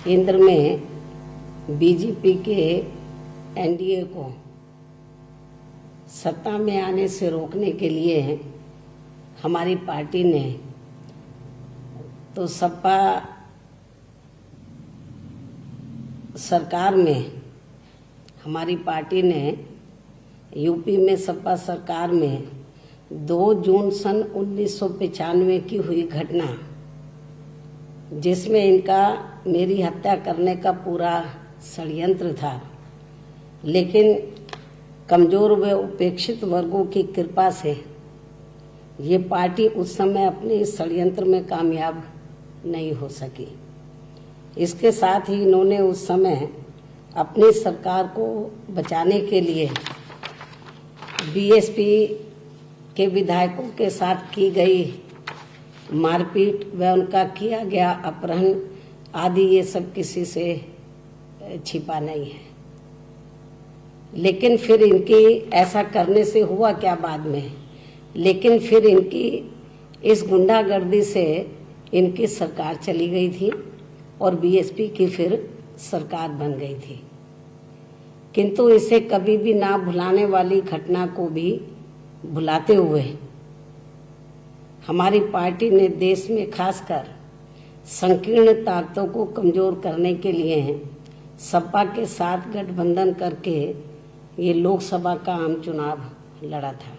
केंद्र में बीजेपी के एनडीए को सत्ता में आने से रोकने के लिए हमारी पार्टी ने तो सपा सरकार में हमारी पार्टी ने यूपी में सपा सरकार में 2 जून सन 1995 की हुई घटना, जिसमें इनका मेरी हत्या करने का पूरा षड्यंत्र था, लेकिन कमजोर व उपेक्षित वर्गों की कृपा से ये पार्टी उस समय अपने इस षड्यंत्र में कामयाब नहीं हो सकी। इसके साथ ही इन्होंने उस समय अपनी सरकार को बचाने के लिए बीएसपी के विधायकों के साथ की गई मारपीट व उनका किया गया अपहरण आदि, ये सब किसी से छिपा नहीं है। लेकिन फिर इनकी ऐसा करने से हुआ क्या बाद में, लेकिन फिर इनकी इस गुंडागर्दी से इनकी सरकार चली गई थी और बीएसपी की फिर सरकार बन गई थी। किंतु इसे कभी भी ना भुलाने वाली घटना को भी भुलाते हुए हमारी पार्टी ने देश में खासकर संकीर्ण ताकतों को कमजोर करने के लिए सपा के साथ गठबंधन करके ये लोकसभा का आम चुनाव लड़ा था,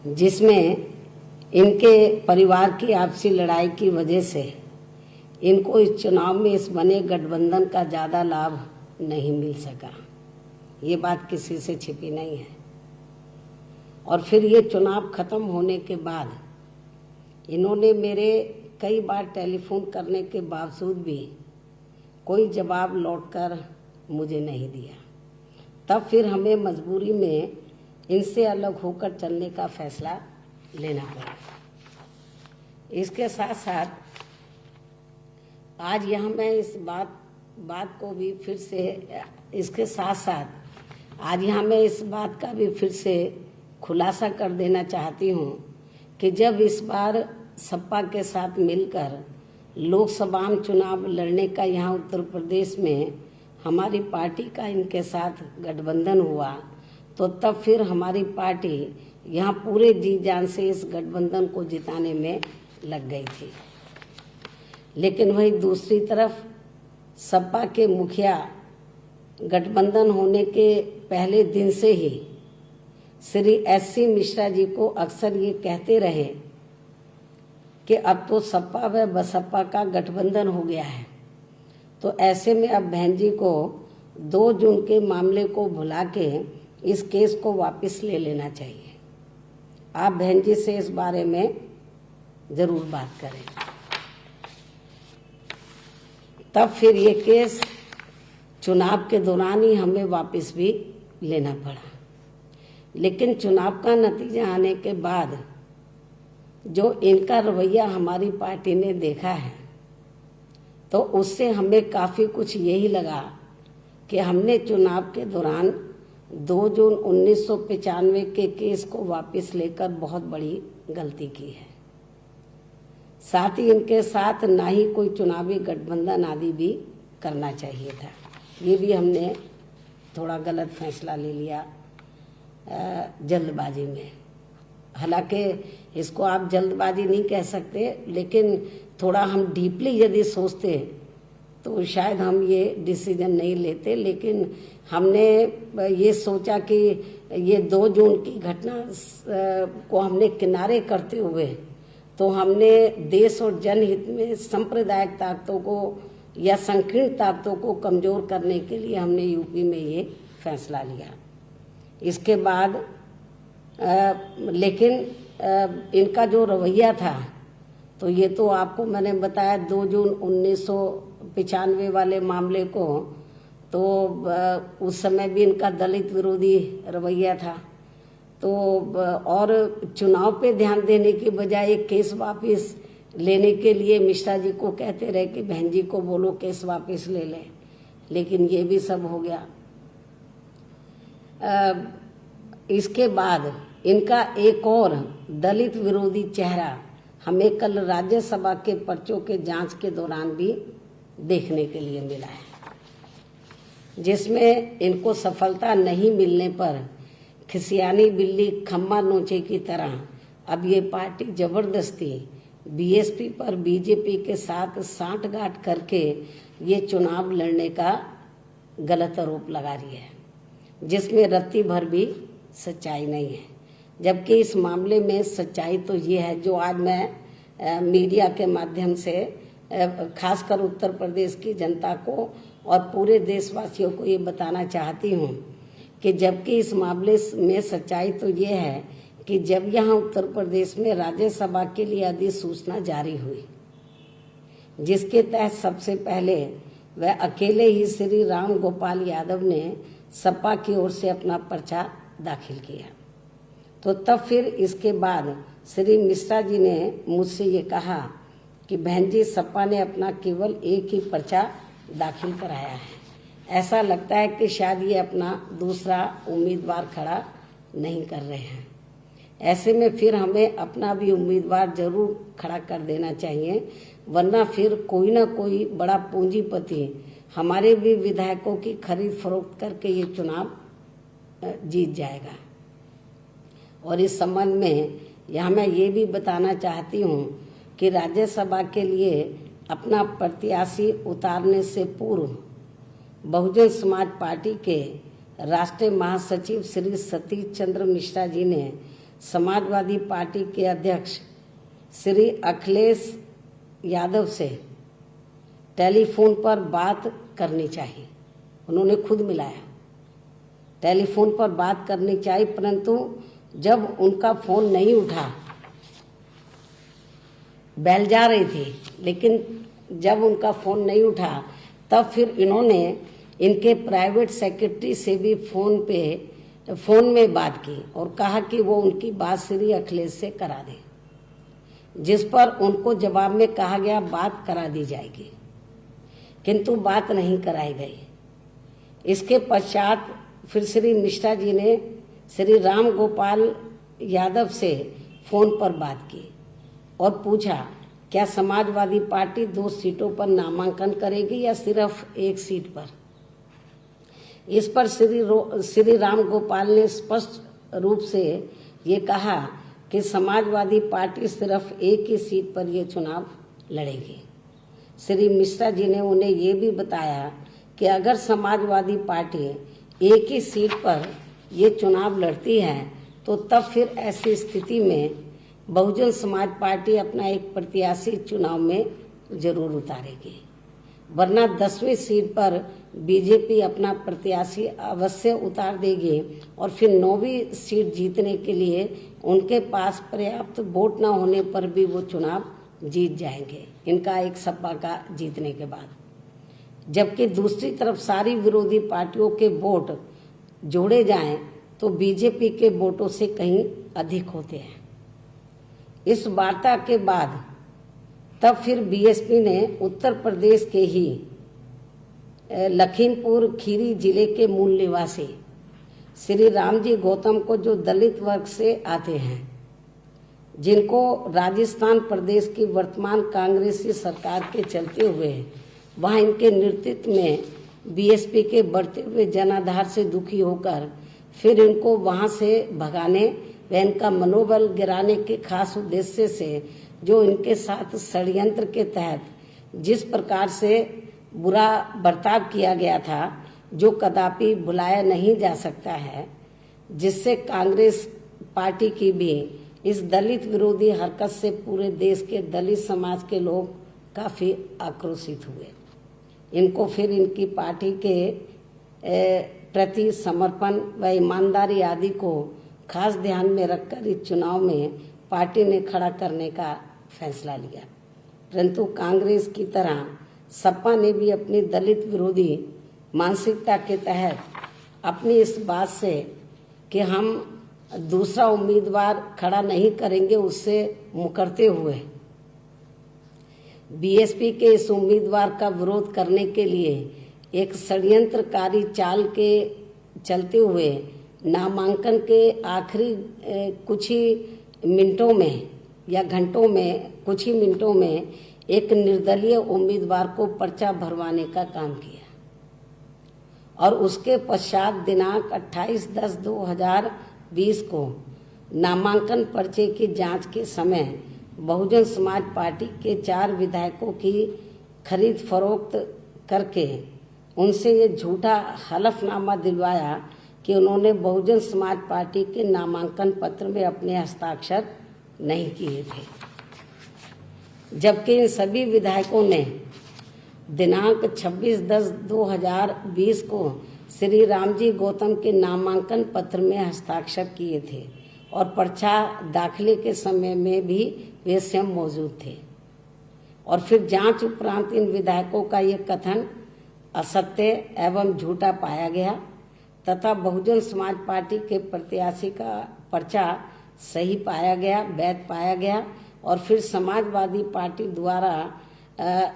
जिसमें इनके परिवार की आपसी लड़ाई की वजह से इनको इस चुनाव में इस बने गठबंधन का ज़्यादा लाभ नहीं मिल सका। ये बात किसी से छिपी नहीं है। और फिर ये चुनाव खत्म होने के बाद इन्होंने मेरे कई बार टेलीफोन करने के बावजूद भी कोई जवाब लौटकर मुझे नहीं दिया। तब फिर हमें मजबूरी में इनसे अलग होकर चलने का फैसला लेना पड़ा। इसके साथ साथ आज यहाँ मैं इस बात को भी फिर से इसके साथ साथ आज यहाँ मैं इस बात का भी फिर से खुलासा कर देना चाहती हूँ कि जब इस बार सपा के साथ मिलकर लोकसभा चुनाव लड़ने का यहाँ उत्तर प्रदेश में हमारी पार्टी का इनके साथ गठबंधन हुआ, तो तब फिर हमारी पार्टी यहाँ पूरे जी जान से इस गठबंधन को जिताने में लग गई थी। लेकिन वही दूसरी तरफ सपा के मुखिया गठबंधन होने के पहले दिन से ही श्री एससी मिश्रा जी को अक्सर ये कहते रहे कि अब तो सपा व बसपा का गठबंधन हो गया है, तो ऐसे में अब बहन जी को 2 जून के मामले को भुला के इस केस को वापस ले लेना चाहिए। आप बहन जी से इस बारे में जरूर बात करें। तब फिर ये केस चुनाव के दौरान ही हमें वापस भी लेना पड़ा। लेकिन चुनाव का नतीजा आने के बाद जो इनका रवैया हमारी पार्टी ने देखा है, तो उससे हमें काफ़ी कुछ यही लगा कि हमने चुनाव के दौरान 2 जून 1995 के केस को वापस लेकर बहुत बड़ी गलती की है। साथ ही इनके साथ ना ही कोई चुनावी गठबंधन आदि भी करना चाहिए था। ये भी हमने थोड़ा गलत फैसला ले लिया जल्दबाजी में। हालांकि इसको आप जल्दबाजी नहीं कह सकते, लेकिन थोड़ा हम डीपली यदि सोचते तो शायद हम ये डिसीजन नहीं लेते। लेकिन हमने ये सोचा कि ये 2 जून की घटना को हमने किनारे करते हुए तो हमने देश और जनहित में सांप्रदायिक ताकतों को या संकीर्ण ताकतों को कमजोर करने के लिए हमने यूपी में ये फैसला लिया। इसके बाद लेकिन इनका जो रवैया था, तो ये तो आपको मैंने बताया 2 जून 1995 वाले मामले को, तो उस समय भी इनका दलित विरोधी रवैया था। तो और चुनाव पे ध्यान देने की बजाय केस वापस लेने के लिए मिश्रा जी को कहते रहे कि बहन जी को बोलो केस वापस ले लें, लेकिन ये भी सब हो गया। इसके बाद इनका एक और दलित विरोधी चेहरा हमें कल राज्यसभा के पर्चों के जांच के दौरान भी देखने के लिए मिला है, जिसमें इनको सफलता नहीं मिलने पर खिसियानी बिल्ली खम्मा नोचे की तरह अब ये पार्टी जबरदस्ती बीएसपी पर बीजेपी के साथ सांठगांठ करके ये चुनाव लड़ने का गलत आरोप लगा रही है, जिसमें रत्ती भर भी सच्चाई नहीं है। जबकि इस मामले में सच्चाई तो ये है, जो आज मैं मीडिया के माध्यम से खासकर उत्तर प्रदेश की जनता को और पूरे देशवासियों को ये बताना चाहती हूँ कि जबकि इस मामले में सच्चाई तो ये है कि जब यहाँ उत्तर प्रदेश में राज्यसभा के लिए अधिसूचना जारी हुई, जिसके तहत सबसे पहले वह अकेले ही श्री राम गोपाल यादव ने सपा की ओर से अपना पर्चा दाखिल किया, तो तब फिर इसके बाद श्री मिश्रा जी ने मुझसे ये कहा कि बहन जी, सपा ने अपना केवल एक ही पर्चा दाखिल कराया है। ऐसा लगता है कि शायद ये अपना दूसरा उम्मीदवार खड़ा नहीं कर रहे हैं। ऐसे में फिर हमें अपना भी उम्मीदवार जरूर खड़ा कर देना चाहिए, वरना फिर कोई ना कोई बड़ा पूंजीपति हमारे भी विधायकों की खरीद फरोख्त करके ये चुनाव जीत जाएगा। और इस संबंध में यहाँ मैं ये भी बताना चाहती हूँ कि राज्यसभा के लिए अपना प्रत्याशी उतारने से पूर्व बहुजन समाज पार्टी के राष्ट्रीय महासचिव श्री सतीश चंद्र मिश्रा जी ने समाजवादी पार्टी के अध्यक्ष श्री अखिलेश यादव से टेलीफोन पर बात करनी चाहिए। उन्होंने खुद मिलाया, टेलीफोन पर बात करनी चाहिए, परंतु जब उनका फोन नहीं उठा, बेल जा रही थी, लेकिन जब उनका फोन नहीं उठा तब फिर इन्होंने इनके प्राइवेट सेक्रेटरी से भी फोन में बात की और कहा कि वो उनकी बात श्री अखिलेश से करा दें, जिस पर उनको जवाब में कहा गया बात करा दी जाएगी, किंतु बात नहीं कराई गई। इसके पश्चात फिर श्री मिश्रा जी ने श्री राम गोपाल यादव से फोन पर बात की और पूछा क्या समाजवादी पार्टी 2 सीटों पर नामांकन करेगी या सिर्फ एक सीट पर। इस पर श्री राम गोपाल ने स्पष्ट रूप से ये कहा कि समाजवादी पार्टी सिर्फ एक ही सीट पर ये चुनाव लड़ेगी। श्री मिश्रा जी ने उन्हें ये भी बताया कि अगर समाजवादी पार्टी एक ही सीट पर ये चुनाव लड़ती है तो तब फिर ऐसी स्थिति में बहुजन समाज पार्टी अपना एक प्रत्याशी चुनाव में जरूर उतारेगी, वरना 10वीं सीट पर बीजेपी अपना प्रत्याशी अवश्य उतार देगी और फिर 9वीं सीट जीतने के लिए उनके पास पर्याप्त वोट न होने पर भी वो चुनाव जीत जाएंगे, इनका एक सपा का जीतने के बाद। जबकि दूसरी तरफ सारी विरोधी पार्टियों के वोट जोड़े जाएं तो बीजेपी के वोटों से कहीं अधिक होते हैं। इस वार्ता के बाद तब फिर बीएसपी ने उत्तर प्रदेश के ही लखीमपुर खीरी जिले के मूल निवासी श्री रामजी गौतम को, जो दलित वर्ग से आते हैं, जिनको राजस्थान प्रदेश की वर्तमान कांग्रेसी सरकार के चलते हुए वहां इनके नेतृत्व में बीएसपी के बढ़ते हुए जनाधार से दुखी होकर फिर इनको वहां से भगाने व इनका मनोबल गिराने के खास उद्देश्य से जो इनके साथ षड्यंत्र के तहत जिस प्रकार से बुरा बर्ताव किया गया था, जो कदापि भुलाया नहीं जा सकता है, जिससे कांग्रेस पार्टी की भी इस दलित विरोधी हरकत से पूरे देश के दलित समाज के लोग काफी आक्रोशित हुए। इनको फिर इनकी पार्टी के प्रति समर्पण व ईमानदारी आदि को खास ध्यान में रखकर इस चुनाव में पार्टी ने खड़ा करने का फैसला लिया। परंतु कांग्रेस की तरह सपा ने भी अपनी दलित विरोधी मानसिकता के तहत अपनी इस बात से कि हम दूसरा उम्मीदवार खड़ा नहीं करेंगे उससे मुकरते हुए बीएसपी के इस उम्मीदवार का विरोध करने के लिए एक षड्यंत्रकारी चाल के चलते हुए नामांकन के आखिरी कुछ ही मिनटों में या घंटों में, कुछ ही मिनटों में एक निर्दलीय उम्मीदवार को पर्चा भरवाने का काम किया और उसके पश्चात दिनांक 28/10/2020 को नामांकन पर्चे की जांच के समय बहुजन समाज पार्टी के 4 विधायकों की खरीद फरोख्त करके उनसे ये झूठा हलफनामा दिलवाया कि उन्होंने बहुजन समाज पार्टी के नामांकन पत्र में अपने हस्ताक्षर नहीं किए थे, जबकि इन सभी विधायकों ने दिनांक 26/10/2020 को श्री रामजी गौतम के नामांकन पत्र में हस्ताक्षर किए थे और पर्चा दाखिले के समय में भी वे स्वयं मौजूद थे। और फिर जांच उपरांत इन विधायकों का ये कथन असत्य एवं झूठा पाया गया तथा बहुजन समाज पार्टी के प्रत्याशी का पर्चा सही पाया गया, वैध पाया गया और फिर समाजवादी पार्टी द्वारा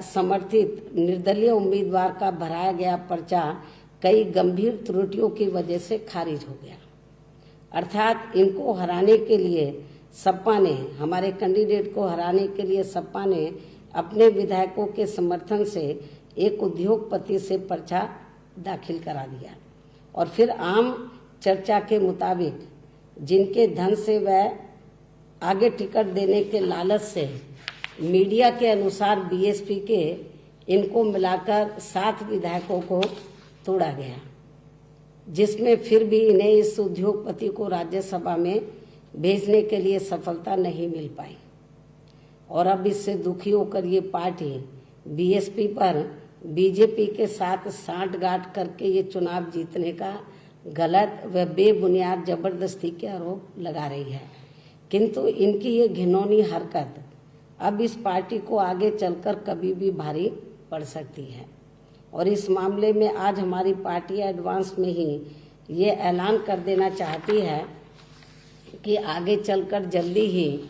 समर्थित निर्दलीय उम्मीदवार का भराया गया पर्चा कई गंभीर त्रुटियों की वजह से खारिज हो गया। अर्थात इनको हराने के लिए सपा ने, हमारे कैंडिडेट को हराने के लिए सपा ने अपने विधायकों के समर्थन से एक उद्योगपति से पर्चा दाखिल करा दिया और फिर आम चर्चा के मुताबिक जिनके धन से वह आगे टिकट देने के लालच से मीडिया के अनुसार बीएसपी के इनको मिलाकर 7 विधायकों को तोड़ा गया, जिसमें फिर भी इन्हें इस उद्योगपति को राज्यसभा में भेजने के लिए सफलता नहीं मिल पाई। और अब इससे दुखी होकर ये पार्टी बीएसपी पर बीजेपी के साथ सांठगांठ करके ये चुनाव जीतने का गलत व बेबुनियाद जबरदस्ती के आरोप लगा रही है। किंतु इनकी ये घिनौनी हरकत अब इस पार्टी को आगे चलकर कभी भी भारी पड़ सकती है और इस मामले में आज हमारी पार्टी एडवांस में ही ये ऐलान कर देना चाहती है कि आगे चलकर जल्दी ही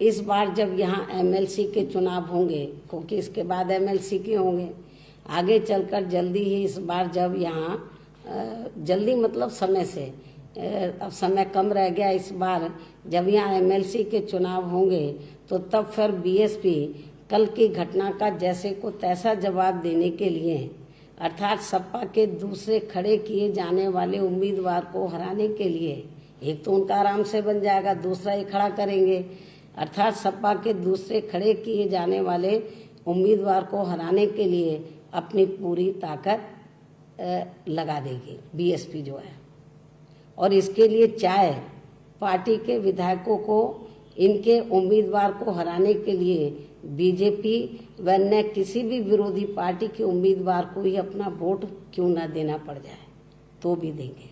इस बार जब यहाँ एमएलसी के चुनाव होंगे, क्योंकि इसके बाद एमएलसी के होंगे, आगे चलकर जल्दी ही इस बार जब यहाँ जल्दी मतलब समय से, अब समय कम रह गया, इस बार जब यहाँ एमएलसी के चुनाव होंगे तो तब फिर बीएसपी कल की घटना का जैसे को तैसा जवाब देने के लिए, अर्थात सपा के दूसरे खड़े किए जाने वाले उम्मीदवार को हराने के लिए, एक तो उनका आराम से बन जाएगा, दूसरा ही खड़ा करेंगे, अर्थात सपा के दूसरे खड़े किए जाने वाले उम्मीदवार को हराने के लिए अपनी पूरी ताकत लगा देगी बीएसपी जो है। और इसके लिए चाहे पार्टी के विधायकों को इनके उम्मीदवार को हराने के लिए बीजेपी व अन्य किसी भी विरोधी पार्टी के उम्मीदवार को ही अपना वोट क्यों न देना पड़ जाए तो भी देंगे।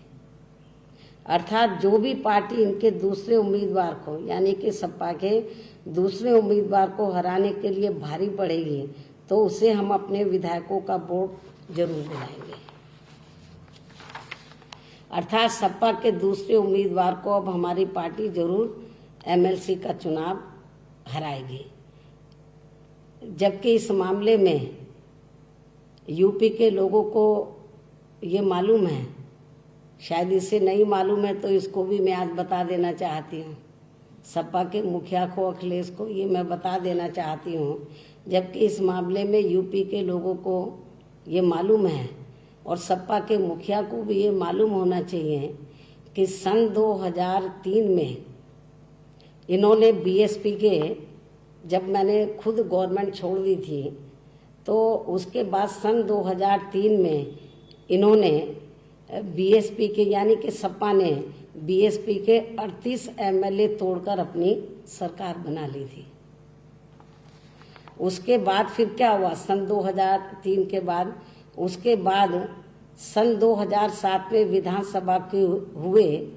अर्थात जो भी पार्टी इनके दूसरे उम्मीदवार को, यानी कि सपा के दूसरे उम्मीदवार को हराने के लिए भारी पड़ेगी तो उसे हम अपने विधायकों का वोट जरूर दिलाएंगे। अर्थात सपा के दूसरे उम्मीदवार को अब हमारी पार्टी जरूर एमएलसी का चुनाव हराएगी, जबकि इस मामले में यूपी के लोगों को ये मालूम है, शायद इसे नहीं मालूम है तो इसको भी मैं आज बता देना चाहती हूँ। सपा के मुखिया को, अखिलेश को ये मैं बता देना चाहती हूँ, जबकि इस मामले में यूपी के लोगों को ये मालूम है और सपा के मुखिया को भी ये मालूम होना चाहिए कि सन 2003 में इन्होंने बीएसपी के, जब मैंने खुद गवर्नमेंट छोड़ दी थी तो उसके बाद सन 2003 में इन्होंने बीएसपी के, यानी कि सपा ने बीएसपी के 38 एमएलए तोड़कर अपनी सरकार बना ली थी। उसके बाद फिर क्या हुआ सन 2003 के बाद, उसके बाद सन 2007 में विधानसभा के हुए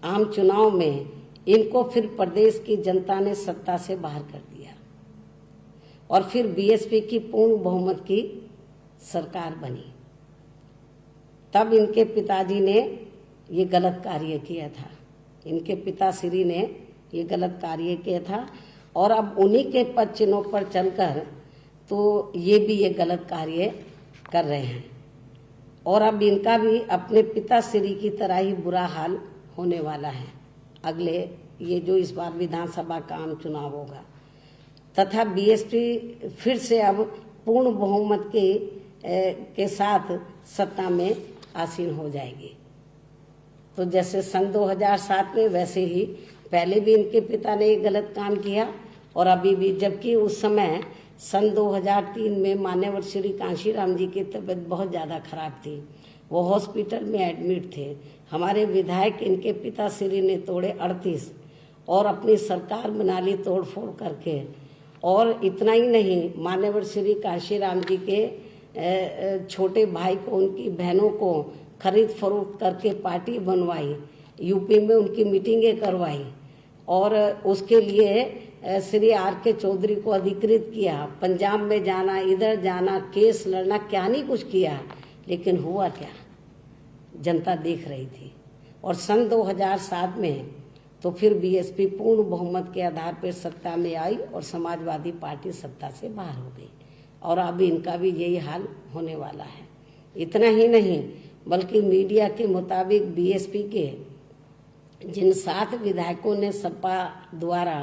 आम चुनाव में इनको फिर प्रदेश की जनता ने सत्ता से बाहर कर दिया और फिर बीएसपी की पूर्ण बहुमत की सरकार बनी। तब इनके पिताजी ने ये गलत कार्य किया था, इनके पिताश्री ने ये गलत कार्य किया था और अब उन्हीं के पद चिन्हों पर चलकर तो ये भी ये गलत कार्य कर रहे हैं और अब इनका भी अपने पिताश्री की तरह ही बुरा हाल होने वाला है अगले, ये जो इस बार विधानसभा का आम चुनाव होगा। तथा बीएसपी फिर से अब पूर्ण बहुमत के साथ सत्ता में आसीन हो जाएगी। तो जैसे सन 2007 में वैसे ही पहले भी इनके पिता ने एक गलत काम किया और अभी भी, जबकि उस समय सन 2003 में मान्यवर श्री कांशीराम जी की तबीयत बहुत ज़्यादा खराब थी, वो हॉस्पिटल में एडमिट थे। हमारे विधायक इनके पिता श्री ने तोड़े 38 और अपनी सरकार बना ली तोड़फोड़ करके। और इतना ही नहीं, मान्यवर श्री कांशीराम जी के छोटे भाई को, उनकी बहनों को खरीद फरोख्त करके पार्टी बनवाई, यूपी में उनकी मीटिंगें करवाई और उसके लिए श्री RK चौधरी को अधिकृत किया। पंजाब में जाना, इधर जाना, केस लड़ना, क्या नहीं कुछ किया, लेकिन हुआ क्या, जनता देख रही थी। और सन 2007 में तो फिर बीएसपी पूर्ण बहुमत के आधार पर सत्ता में आई और समाजवादी पार्टी सत्ता से बाहर हो गई और अब इनका भी यही हाल होने वाला है। इतना ही नहीं, बल्कि मीडिया के मुताबिक बीएसपी के जिन 7 विधायकों ने सपा द्वारा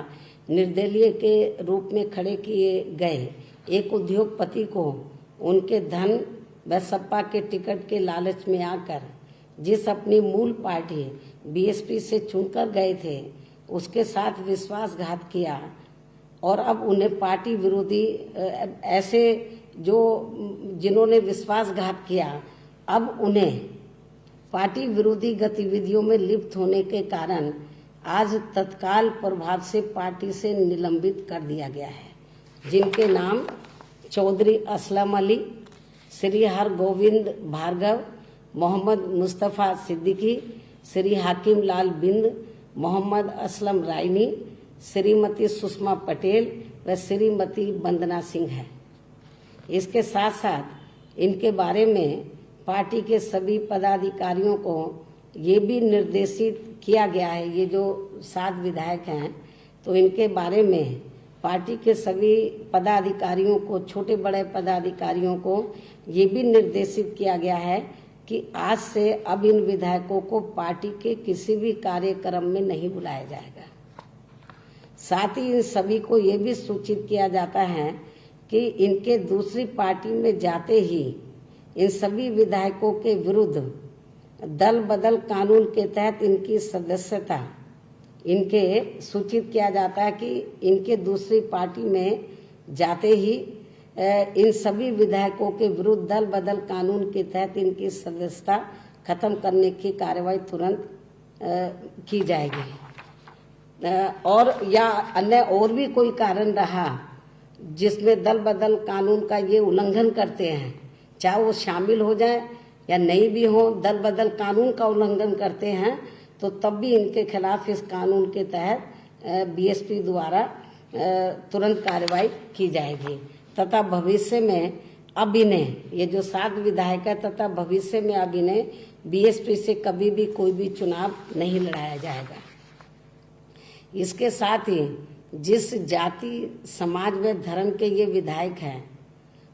निर्दलीय के रूप में खड़े किए गए एक उद्योगपति को उनके धन व सपा के टिकट के लालच में आकर जिस अपनी मूल पार्टी बीएसपी से चुनकर गए थे उसके साथ विश्वासघात किया और अब उन्हें पार्टी विरोधी ऐसे जो जिन्होंने विश्वासघात किया, अब उन्हें पार्टी विरोधी गतिविधियों में लिप्त होने के कारण आज तत्काल प्रभाव से पार्टी से निलंबित कर दिया गया है, जिनके नाम चौधरी असलम अली, श्री हरगोविंद भार्गव, मोहम्मद मुस्तफ़ा सिद्दीकी, श्री हाकिम लाल बिंद, मोहम्मद असलम रायनी, श्रीमती सुषमा पटेल व श्रीमती वंदना सिंह है। इसके साथ साथ इनके बारे में पार्टी के सभी पदाधिकारियों को ये भी निर्देशित किया गया है, ये जो 7 विधायक हैं, तो इनके बारे में पार्टी के सभी पदाधिकारियों को, छोटे बड़े पदाधिकारियों को ये भी निर्देशित किया गया है कि आज से अब इन विधायकों को पार्टी के किसी भी कार्यक्रम में नहीं बुलाया जाएगा। साथ ही इन सभी को ये भी सूचित किया जाता है कि इनके दूसरी पार्टी में जाते ही इन सभी विधायकों के विरुद्ध दल बदल कानून के तहत इनकी सदस्यता इनके सूचित किया जाता है कि इनके दूसरी पार्टी में जाते ही इन सभी विधायकों के विरुद्ध दल बदल कानून के तहत इनकी सदस्यता खत्म करने की कार्रवाई तुरंत की जाएगी। और या अन्य और भी कोई कारण रहा जिसमें दल बदल कानून का ये उल्लंघन करते हैं, चाहे वो शामिल हो जाए या नहीं भी हो, दल बदल कानून का उल्लंघन करते हैं तो तब भी इनके खिलाफ इस कानून के तहत बीएसपी द्वारा तुरंत कार्रवाई की जाएगी तथा भविष्य में अब इन्हें, ये जो 7 विधायक है, तथा भविष्य में अब इन्हें बीएसपी से कभी भी कोई भी चुनाव नहीं लड़ाया जाएगा। इसके साथ ही जिस जाति, समाज व धर्म के ये विधायक हैं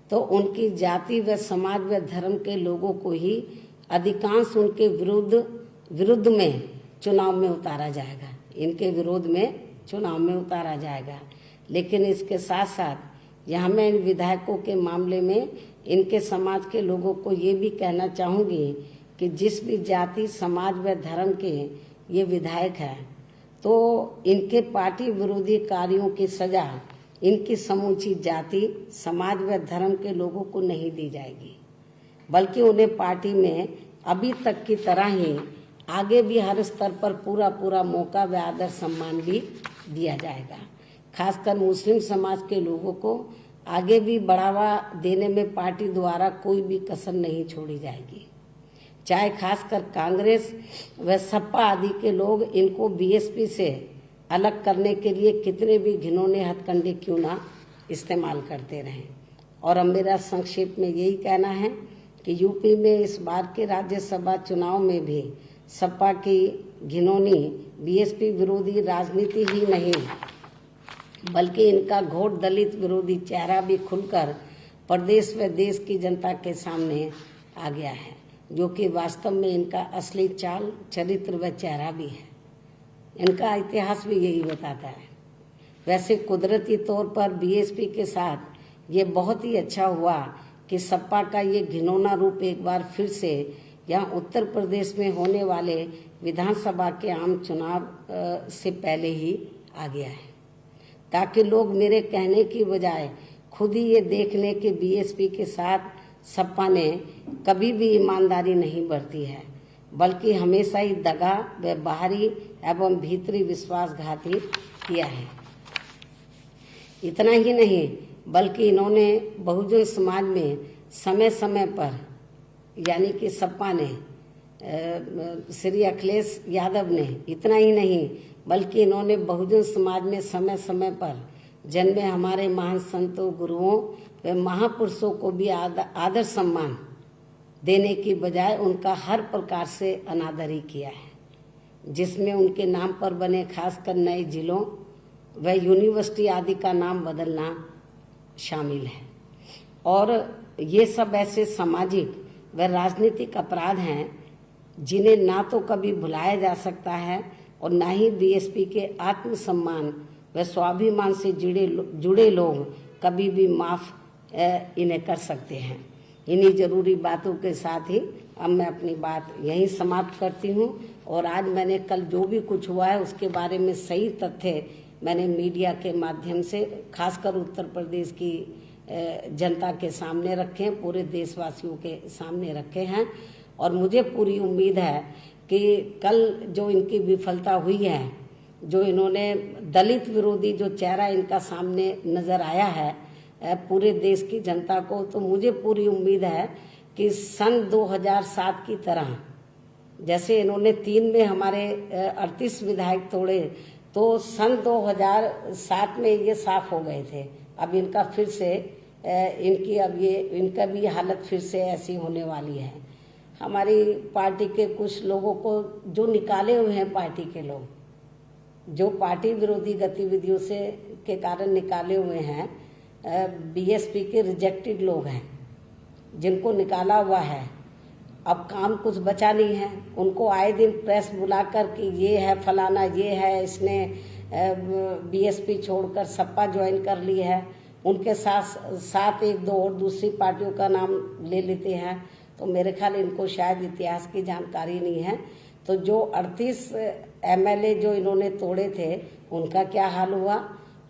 तो उनकी जाति व समाज व धर्म के लोगों को ही अधिकांश उनके विरुद्ध में चुनाव में उतारा जाएगा, इनके विरोध में चुनाव में उतारा जाएगा। लेकिन इसके साथ साथ यहाँ मैं इन विधायकों के मामले में इनके समाज के लोगों को ये भी कहना चाहूँगी कि जिस भी जाति, समाज व धर्म के ये विधायक हैं तो इनके पार्टी विरोधी कार्यों की सजा इनकी समूची जाति, समाज व धर्म के लोगों को नहीं दी जाएगी, बल्कि उन्हें पार्टी में अभी तक की तरह ही आगे भी हर स्तर पर पूरा मौका व आदर सम्मान भी दिया जाएगा। खासकर मुस्लिम समाज के लोगों को आगे भी बढ़ावा देने में पार्टी द्वारा कोई भी कसर नहीं छोड़ी जाएगी। चाहे खासकर कांग्रेस व सपा आदि के लोग इनको बीएसपी से अलग करने के लिए कितने भी घिनौने हथकंडे क्यों ना इस्तेमाल करते रहें। और अब मेरा संक्षेप में यही कहना है कि यूपी में इस बार के राज्यसभा चुनाव में भी सपा की घिनौनी बीएसपी विरोधी राजनीति ही नहीं बल्कि इनका घोर दलित विरोधी चेहरा भी खुलकर प्रदेश व देश की जनता के सामने आ गया है, जो कि वास्तव में इनका असली चाल, चरित्र व चेहरा भी है। इनका इतिहास भी यही बताता है। वैसे कुदरती तौर पर बीएसपी के साथ ये बहुत ही अच्छा हुआ कि सपा का ये घिनौना रूप एक बार फिर से यहाँ उत्तर प्रदेश में होने वाले विधानसभा के आम चुनाव से पहले ही आ गया है, ताकि लोग मेरे कहने की बजाय खुद ही ये देख लें कि बीएसपी के साथ सपा ने कभी भी ईमानदारी नहीं बरती है, बल्कि हमेशा ही दगा व बाहरी एवं भीतरी विश्वासघाती किया है। इतना ही नहीं, बल्कि इन्होंने बहुजन समाज में समय समय पर, यानी कि सपा ने, श्री अखिलेश यादव ने, इतना ही नहीं बल्कि इन्होंने बहुजन समाज में समय समय पर जन्मे हमारे महान संतों, गुरुओं व महापुरुषों को भी आदर सम्मान देने की बजाय उनका हर प्रकार से अनादर ही किया है, जिसमें उनके नाम पर बने खासकर नए जिलों व यूनिवर्सिटी आदि का नाम बदलना शामिल है। और ये सब ऐसे सामाजिक व राजनीतिक अपराध हैं जिन्हें ना तो कभी भुलाया जा सकता है और ना ही बीएसपी के आत्मसम्मान व स्वाभिमान से जुड़े लोग कभी भी माफ इन्हें कर सकते हैं। इन्हीं जरूरी बातों के साथ ही अब मैं अपनी बात यहीं समाप्त करती हूँ। और आज मैंने कल जो भी कुछ हुआ है उसके बारे में सही तथ्य मैंने मीडिया के माध्यम से खासकर उत्तर प्रदेश की जनता के सामने रखे हैं, पूरे देशवासियों के सामने रखे हैं। और मुझे पूरी उम्मीद है कि कल जो इनकी विफलता हुई है, जो इन्होंने दलित विरोधी जो चेहरा इनका सामने नजर आया है पूरे देश की जनता को, तो मुझे पूरी उम्मीद है कि सन 2007 की तरह जैसे इन्होंने 3 में हमारे 38 विधायक तोड़े, तो सन 2007 में ये साफ हो गए थे। अब इनका फिर से इनका भी हालत फिर से ऐसी होने वाली है। हमारी पार्टी के कुछ लोगों को जो निकाले हुए हैं, पार्टी के लोग जो पार्टी विरोधी गतिविधियों से के कारण निकाले हुए हैं, बीएसपी के रिजेक्टेड लोग हैं जिनको निकाला हुआ है, अब काम कुछ बचा नहीं है। उनको आए दिन प्रेस बुलाकर कि ये है फलाना, ये है, इसने बीएसपी छोड़कर सपा ज्वाइन कर ली है, उनके साथ 1-2 और दूसरी पार्टियों का नाम ले लेते हैं। तो मेरे ख्याल इनको शायद इतिहास की जानकारी नहीं है। तो जो 38 एमएलए जो इन्होंने तोड़े थे उनका क्या हाल हुआ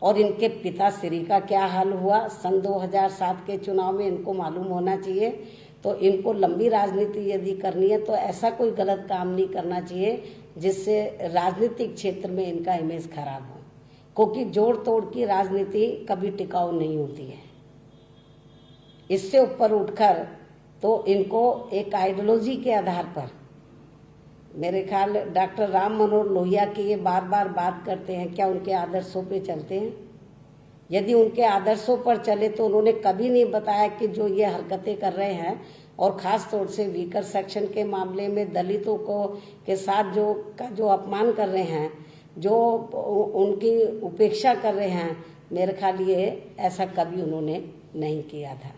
और इनके पिता श्री का क्या हाल हुआ सन 2007 के चुनाव में, इनको मालूम होना चाहिए। तो इनको लंबी राजनीति यदि करनी है तो ऐसा कोई गलत काम नहीं करना चाहिए जिससे राजनीतिक क्षेत्र में इनका इमेज खराब हो, क्योंकि जोड़ तोड़ की राजनीति कभी टिकाऊ नहीं होती है। इससे ऊपर उठकर तो इनको एक आइडियोलॉजी के आधार पर, मेरे ख्याल डॉक्टर राम मनोहर लोहिया की ये बार बार बात करते हैं, क्या उनके आदर्शों पे चलते हैं? यदि उनके आदर्शों पर चले तो उन्होंने कभी नहीं बताया कि जो ये हरकतें कर रहे हैं और खास तौर से वीकर सेक्शन के मामले में दलितों को के साथ जो अपमान कर रहे हैं, जो उनकी उपेक्षा कर रहे हैं, मेरे ख्याल ये ऐसा कभी उन्होंने नहीं किया था।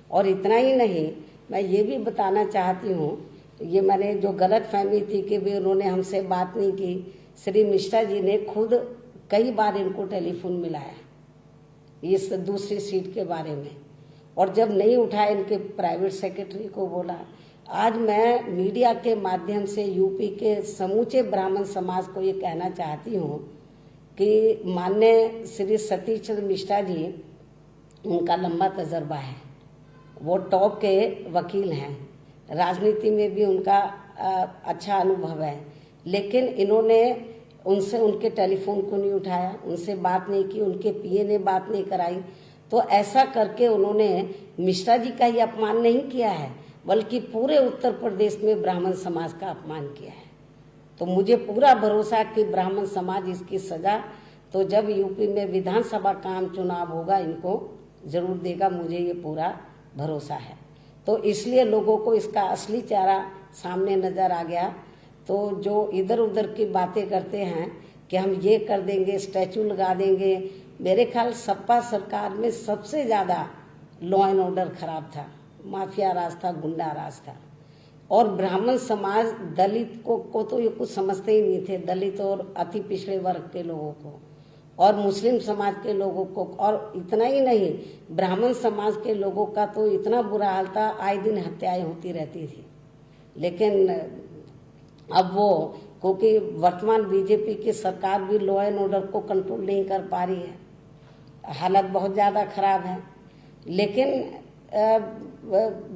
और इतना ही नहीं, मैं ये भी बताना चाहती हूँ, ये मैंने जो गलत फहमी थी कि भी उन्होंने हमसे बात नहीं की, श्री मिश्रा जी ने खुद कई बार इनको टेलीफोन मिलाया इस दूसरी सीट के बारे में, और जब नहीं उठाया इनके प्राइवेट सेक्रेटरी को बोला। आज मैं मीडिया के माध्यम से यूपी के समूचे ब्राह्मण समाज को ये कहना चाहती हूँ कि माननीय श्री सतीश चंद्र मिश्रा जी, उनका लंबा तजर्बा है, वो टॉप के वकील हैं, राजनीति में भी उनका अच्छा अनुभव है, लेकिन इन्होंने उनसे उनके टेलीफोन को नहीं उठाया, उनसे बात नहीं की, उनके पीए ने बात नहीं कराई। तो ऐसा करके उन्होंने मिश्रा जी का ही अपमान नहीं किया है, बल्कि पूरे उत्तर प्रदेश में ब्राह्मण समाज का अपमान किया है। तो मुझे पूरा भरोसा कि ब्राह्मण समाज इसकी सजा तो जब यूपी में विधानसभा का आम चुनाव होगा इनको जरूर देगा, मुझे ये पूरा भरोसा है। तो इसलिए लोगों को इसका असली चेहरा सामने नजर आ गया। तो जो इधर उधर की बातें करते हैं कि हम ये कर देंगे, स्टैचू लगा देंगे, मेरे ख्याल सपा सरकार में सबसे ज़्यादा लॉ एंड ऑर्डर खराब था, माफिया राज था, गुंडा राज था। और ब्राह्मण समाज दलित को तो ये कुछ समझते ही नहीं थे, दलित और अति पिछड़े वर्ग के लोगों को। और मुस्लिम समाज के लोगों को, और इतना ही नहीं, ब्राह्मण समाज के लोगों का तो इतना बुरा हाल था, आए दिन हत्याएं होती रहती थी। लेकिन अब वो, क्योंकि वर्तमान बीजेपी की सरकार भी लॉ एंड ऑर्डर को कंट्रोल नहीं कर पा रही है, हालत बहुत ज़्यादा खराब है। लेकिन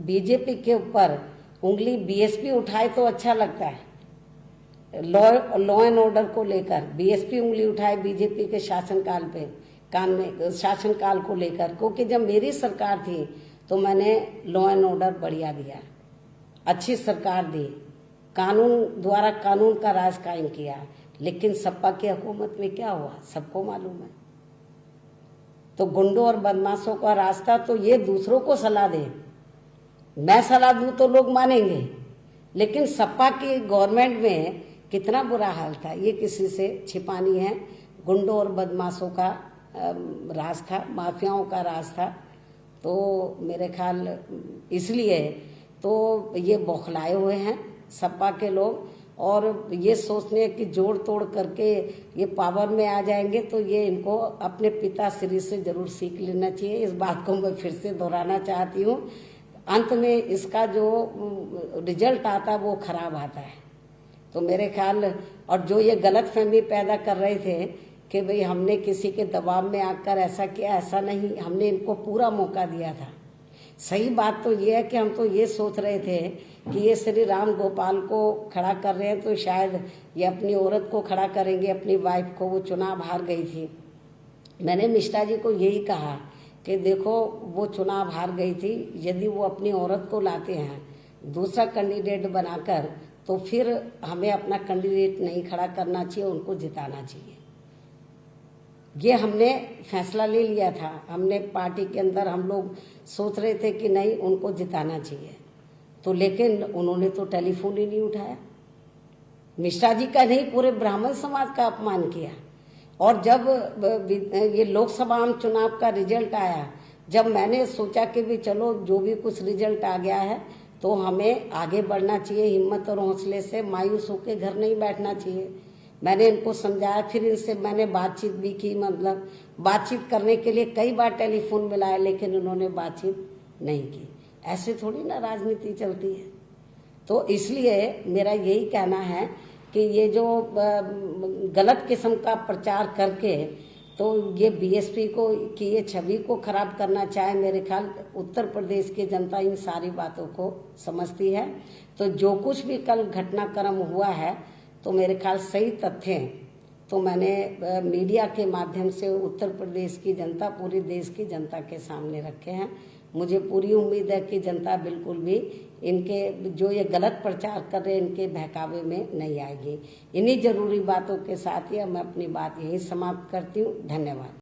बीजेपी के ऊपर उंगली बीएसपी उठाए तो अच्छा लगता है। लॉ एंड ऑर्डर को लेकर बीएसपी उंगली उठाए बीजेपी के शासनकाल को लेकर, क्योंकि जब मेरी सरकार थी तो मैंने लॉ एंड ऑर्डर बढ़िया दिया, अच्छी सरकार दी, कानून द्वारा कानून का राज कायम किया। लेकिन सपा की हुकूमत में क्या हुआ सबको मालूम है। तो गुंडों और बदमाशों का रास्ता तो ये दूसरों को सलाह दे, मैं सलाह दूं तो लोग मानेंगे, लेकिन सपा की गवर्नमेंट में कितना बुरा हाल था ये किसी से छिपानी है। गुंडों और बदमाशों का राज था, माफियाओं का राज था। तो मेरे ख्याल इसलिए तो ये बौखलाए हुए हैं सपा के लोग, और ये सोचने कि जोड़ तोड़ करके ये पावर में आ जाएंगे, तो ये इनको अपने पिताश्री से जरूर सीख लेना चाहिए। इस बात को मैं फिर से दोहराना चाहती हूँ। अंत में इसका जो रिजल्ट आता है वो खराब आता है। तो मेरे ख्याल, और जो ये गलत फहमी पैदा कर रहे थे कि भाई हमने किसी के दबाव में आकर ऐसा किया, ऐसा नहीं, हमने इनको पूरा मौका दिया था। सही बात तो ये है कि हम तो ये सोच रहे थे कि ये श्री राम गोपाल को खड़ा कर रहे हैं तो शायद ये अपनी औरत को खड़ा करेंगे, अपनी वाइफ को। वो चुनाव हार गई थी। मैंने मिश्रा जी को यही कहा कि देखो वो चुनाव हार गई थी, यदि वो अपनी औरत को लाते हैं दूसरा कैंडिडेट बनाकर, तो फिर हमें अपना कैंडिडेट नहीं खड़ा करना चाहिए, उनको जिताना चाहिए। ये हमने फैसला ले लिया था। हमने पार्टी के अंदर हम लोग सोच रहे थे कि नहीं, उनको जिताना चाहिए। तो लेकिन उन्होंने तो टेलीफोन ही नहीं उठाया। मिश्रा जी का नहीं, पूरे ब्राह्मण समाज का अपमान किया। और जब ये लोकसभा चुनाव का रिजल्ट आया, जब मैंने सोचा कि भी चलो जो भी कुछ रिजल्ट आ गया है तो हमें आगे बढ़ना चाहिए, हिम्मत और हौसले से, मायूस होकर घर नहीं बैठना चाहिए। मैंने इनको समझाया, फिर इनसे मैंने बातचीत भी की, मतलब बातचीत करने के लिए कई बार टेलीफोन मिलाया, लेकिन उन्होंने बातचीत नहीं की। ऐसे थोड़ी ना राजनीति चलती है। तो इसलिए मेरा यही कहना है कि ये जो गलत किस्म का प्रचार करके तो ये बीएसपी को कि ये छवि को खराब करना चाहे, मेरे ख्याल उत्तर प्रदेश की जनता इन सारी बातों को समझती है। तो जो कुछ भी कल घटनाक्रम हुआ है तो मेरे ख्याल सही तथ्य हैं, तो मैंने मीडिया के माध्यम से उत्तर प्रदेश की जनता, पूरे देश की जनता के सामने रखे हैं। मुझे पूरी उम्मीद है कि जनता बिल्कुल भी इनके जो ये गलत प्रचार कर रहे हैं इनके बहकावे में नहीं आएगी। इन्हीं जरूरी बातों के साथ ही मैं अपनी बात यही समाप्त करती हूँ। धन्यवाद।